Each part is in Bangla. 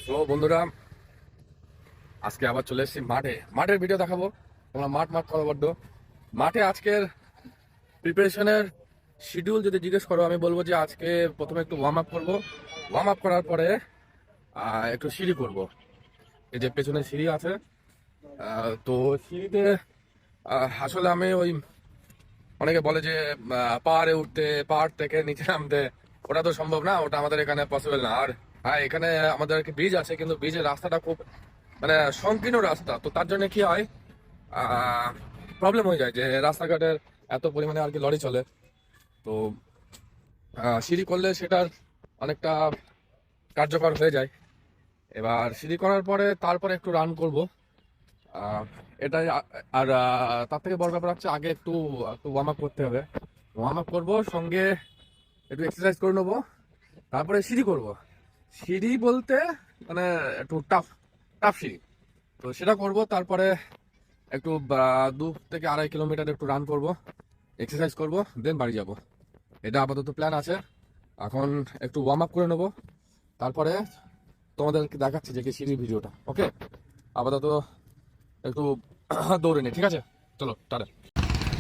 তো বন্ধুরা, আজকে আবার চলে এসেছি মাঠের ভিডিও দেখাবো। তোমরা মাঠ মাঠ করো বড্ড। মাঠে আজকের প্রিপারেশনের শিডিউল যদি জিজ্ঞেস করো, আমি বলবো যে আজকে প্রথমে একটু ওয়ার্ম আপ করবো। ওয়ার্ম আপ করার পরে একটু সিঁড়ি করব। এই যে পেছনে সিঁড়ি আছে, তো সিঁড়িতে আসলে আমি ওই অনেকে বলে যে পাহাড়ে উঠতে, পাহাড় থেকে নিচে নামতে, ওটা তো সম্ভব না, ওটা আমাদের এখানে পসিবল না। আর হ্যাঁ, এখানে আমাদের একটা ব্রিজ আছে, কিন্তু ব্রিজের রাস্তাটা খুব মানে সংকীর্ণ রাস্তা। তো তার জন্য কি হয়, প্রবলেম হয়ে যায় যে রাস্তাঘাটের এত পরিমাণে আর কি লরি চলে। তো সিঁড়ি করলে সেটার অনেকটা কার্যকর হয়ে যায়। এবার সিঁড়ি করার পরে তারপরে একটু রান করব, এটাই। আর তার থেকে বড় ব্যাপার হচ্ছে আগে একটু একটু ওয়ার্ম আপ করতে হবে। ওয়ার্ম আপ করবো, সঙ্গে একটু এক্সারসাইজ করে নেবো, তারপরে সিঁড়ি করব। সিঁড়ি বলতে মানে একটু টাফ টাফ সিঁড়ি, তো সেটা করব। তারপরে একটু 2 থেকে 2.5 কিলোমিটার একটু রান করব, এক্সারসাইজ করব, দেন বাড়ি যাব। এটা আপাতত প্ল্যান আছে। এখন একটু ওয়ার্ম আপ করে নেবো, তারপরে তোমাদেরকে দেখাচ্ছি যে কি সিঁড়ির ভিডিওটা। ওকে, আপাতত একটু দৌড়ে নি, ঠিক আছে? চলো টাটা।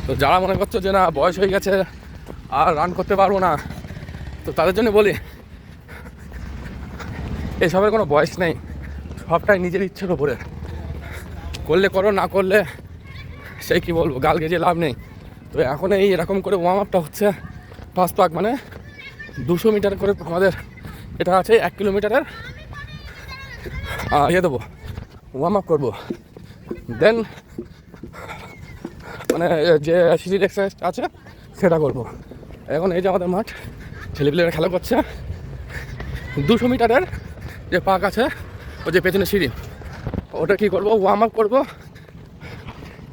তো যারা মনে করছো যে না বয়স হয়ে গেছে আর রান করতে পারবো না, তো তাদের জন্য বলি এসবের কোনো বয়স নেই, সবটাই নিজের ইচ্ছের ওপরে। করলে করো, না করলে সেই কি বলবো, গাল গেজে লাভ নেই। তো এখন এই এরকম করে ওয়ার্ম আপটা হচ্ছে ফার্স্ট পাক, মানে 200 মিটার করে আমাদের এটা আছে। 1 কিলোমিটারের ইয়ে দেবো, ওয়ার্ম আপ করবো। দেন মানে যে সিঁড়ির এক্সারসাইজ আছে সেটা করবো। এখন এই যে আমাদের মাঠ, ছেলেপিলেরা খেলা করছে। 200 মিটারের যে পাক আছে, ওই যে পেছনে সিঁড়ি, ওটা কি করবো, ওয়ার্ম আপ করবো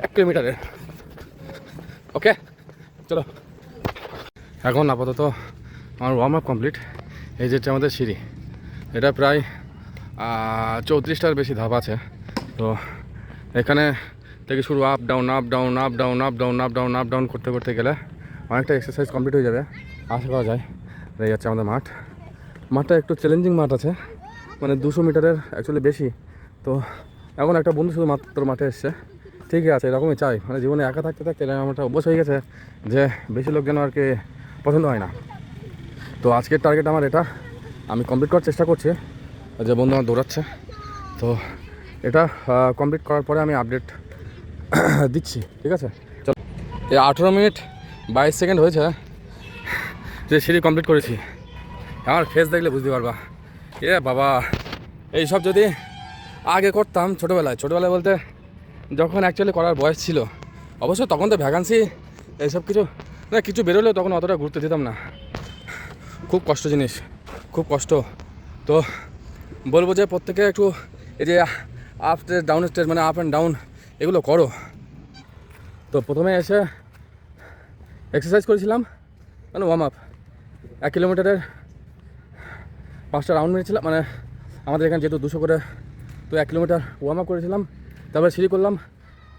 1 কিলোমিটারের। ওকে, চলো। এখন আপাতত আমার ওয়ার্ম আপ কমপ্লিট। এই যেটা আমাদের সিঁড়ি, এটা প্রায় 34টার বেশি ধাপ আছে। তো এখানে থেকে শুরু up down up down up down up down up down up down করতে করতে গেলে অনেকটা এক্সারসাইজ কমপ্লিট হয়ে যাবে, আশা করা যায়। এই হচ্ছে আমাদের মাঠটা একটু চ্যালেঞ্জিং মাঠ আছে, মানে 200 মিটারের অ্যাকচুয়ালি বেশি। তো এখন একটা বন্ধু শুধু মাত্র মাঠে এসছে, ঠিকই আছে, এরকমই চাই। মানে জীবনে একা থাকতে থাকতে আমারটা অভ্যাস হয়ে গেছে যে বেশি লোক যেন আর কি পছন্দ হয় না। তো আজকের টার্গেট আমার এটা, আমি কমপ্লিট করার চেষ্টা করছি। যে বন্ধু আমার দৌড়াচ্ছে, তো এটা কমপ্লিট করার পরে আমি আপডেট দিচ্ছি, ঠিক আছে? চলো। এই 18 মিনিট 22 সেকেন্ড হয়েছে যে সিঁড়ি কমপ্লিট করেছি। আমার ফেস দেখলে বুঝতে পারবা, এ বাবা, এইসব যদি আগে করতাম ছোটোবেলায় বলতে যখন অ্যাকচুয়ালি করার বয়স ছিল, অবশ্য তখন তো ভ্যাকান্সি এইসব কিছু না, কিছু বেরোলেও তখন অতটা গুরুত্ব দিতাম না। খুব কষ্ট জিনিস, খুব কষ্ট। তো বলবো যে প্রত্যেকে একটু এই যে আপ স্টেজ ডাউন স্টেজ, মানে আপ অ্যান্ড ডাউন, এগুলো করো। তো প্রথমে এসে এক্সারসাইজ করেছিলাম, মানে ওয়ার্ম আপ 1 কিলোমিটারের 5টা রাউন্ড মেরেছিলাম। মানে আমাদের এখানে যেহেতু 200 করে, তো 1 কিলোমিটার ওয়ার্ম আপ করেছিলাম, তারপরে সিঁড়ি করলাম।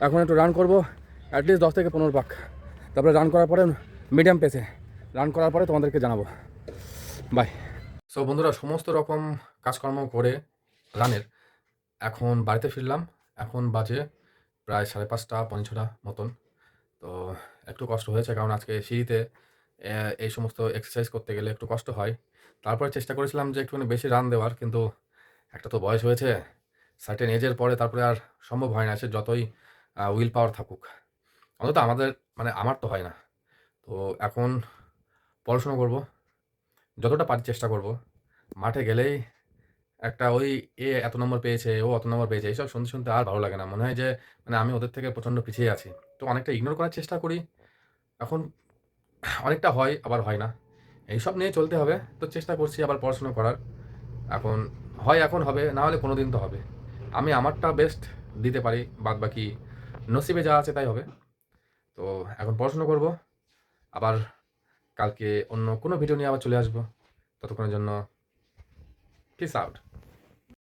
এখন একটু রান করবো, অ্যাটলিস্ট 10 থেকে 15 পাক। তারপরে রান করার পরে মিডিয়াম পেসে রান করার পরে তোমাদেরকে জানাবো। বাই। সো বন্ধুরা, সমস্ত রকম কাজকর্ম করে রানের এখন বাড়িতে ফিরলাম। এখন বাজে প্রায় 5:30 পৌনে 6টা মতন। তো একটু কষ্ট হয়েছে, কারণ আজকে সিঁড়িতে এই সমস্ত এক্সারসাইজ করতে গেলে একটু কষ্ট হয়। তারপরে চেষ্টা করেছিলাম যে একটুখানি বেশি রান দেওয়ার, কিন্তু একটা তো বয়স হয়েছে, সার্টেন এজের পরে তারপরে আর সম্ভব হয় না, সে যতই উইল পাওয়ার থাকুক। অন্তত আমাদের, মানে আমার তো হয় না। তো এখন পড়াশুনো করব, যতটা পারি চেষ্টা করব। মাঠে গেলেই একটা ওই এত নম্বর পেয়েছে, ও অত নম্বর পেয়েছে, এইসব শুনতে শুনতে আর ভালো লাগে না। মনে হয় যে মানে আমি ওদের থেকে প্রচণ্ড পিছিয়ে আছি। তো অনেকটা ইগনোর করার চেষ্টা করি। এখন অনেকটা হয়, আবার হয় না, এইসব নিয়ে চলতে হবে। তো চেষ্টা করছি আবার পড়াশুনো করার। এখন হয়, এখন হবে, না হলে কোনো দিন তো হবে। আমি আমারটা বেস্ট দিতে পারি, বাদ বাকি নসিবে যা আছে তাই হবে। তো এখন পড়াশুনো করব, আবার কালকে অন্য কোনো ভিডিও নিয়ে আবার চলে আসবো। ততক্ষণের জন্য পিস আউট।